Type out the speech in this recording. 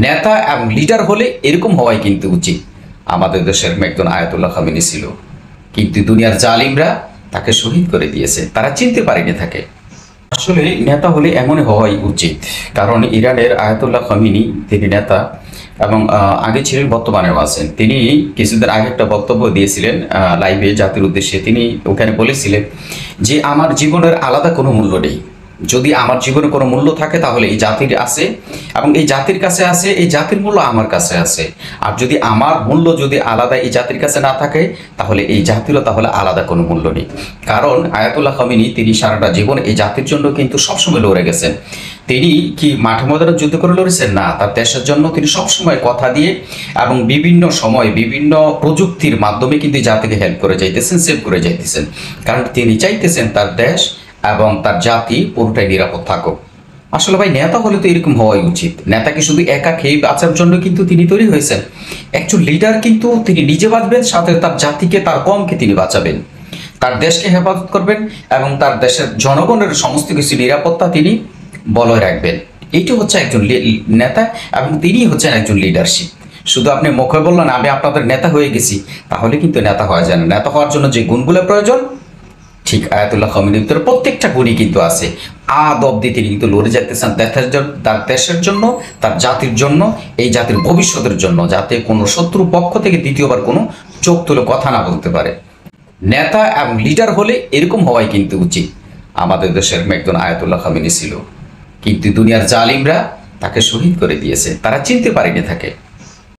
নেতা এবং লিডার হলে এরকম হওয়াই কিন্তু উচিত। আমাদের দেশের একজন আয়াতুল্লাহ খামেনি ছিল, কিন্তু দুনিয়ার জালিমরা তাকে শহীদ করে দিয়েছে, তারা চিনতে পারেনি তাকে। আসলে নেতা হলে এমনই হওয়াই উচিত, কারণ ইরানের আয়াতুল্লাহ খামেনি তিনি নেতা এবং আগে ছিলেন, বর্তমানেও আছেন। তিনি কিছুদিন আগে একটা বক্তব্য দিয়েছিলেন লাইভে জাতির উদ্দেশ্যে। তিনি ওখানে বলেছিলেন যে আমার জীবনের আলাদা কোনো মূল্য নেই, যদি আমার জীবনে কোনো মূল্য থাকে তাহলে এই জাতির আছে এবং এই জাতির কাছে আছে, এই জাতির মূল্য আমার কাছে আছে। আর যদি আমার মূল্য যদি আলাদা এই জাতির কাছে না থাকে তাহলে এই জাতিরও তাহলে আলাদা কোনো মূল্য নেই। কারণ আয়াতুল্লাহ খামেনি তিনি সারাটা জীবন এই জাতির জন্য কিন্তু সবসময় লড়ে গেছেন। তিনি কি মাঠে ময়দানে যুদ্ধ করে লড়েছেন? না, তার দেশের জন্য তিনি সবসময় কথা দিয়ে এবং বিভিন্ন সময় বিভিন্ন প্রযুক্তির মাধ্যমে কিন্তু জাতিকে হেল্প করে যাইতেছেন, সেভ করে যাইতেছেন। কারণ তিনি চাইতেছেন তার দেশ এবং তার জাতি পুরোটাই নিরাপদ থাকুক। আসলে ভাই, নেতা হলে তো এরকম হওয়াই উচিত। নেতাকে শুধু একা খেয়ে বাঁচার জন্য কিন্তু তিনি তৈরি হয়েছেন। একজন লিডার কিন্তু তিনি নিজে বাঁচবেন, সাথে তার জাতিকে, তার কমকে তিনি বাঁচাবেন, তার দেশকে হেফাজত করবেন এবং তার দেশের জনগণের সমস্ত কিছু নিরাপত্তা তিনি বলয় রাখবেন। এইটা হচ্ছে একজন নেতা এবং তিনি হচ্ছেন একজন লিডারশিপ। শুধু আপনি মুখে বললেন আমি আপনাদের নেতা হয়ে গেছি, তাহলে কিন্তু নেতা হওয়া যায় না। নেতা হওয়ার জন্য যে গুণগুলো প্রয়োজন, ঠিক আয়াতুল্লাহ খামেনির ভিতরে প্রত্যেকটা গুণই কিন্তু আছে। আদ অব্দি তিনি কিন্তু লড়ে যেতেছেন তার দেশের জন্য, তার জাতির জন্য, এই জাতির ভবিষ্যতের জন্য, যাতে কোনো শত্রু পক্ষ থেকে দ্বিতীয়বার কোনো চোখ তুলে কথা না বলতে পারে। নেতা এবং লিডার হলে এরকম হওয়াই কিন্তু উচিত। আমাদের দেশের একজন আয়াতুল্লাহ খামেনি ছিল, কিন্তু দুনিয়ার জালিমরা তাকে শহীদ করে দিয়েছে, তারা চিনতে পারেনি তাকে।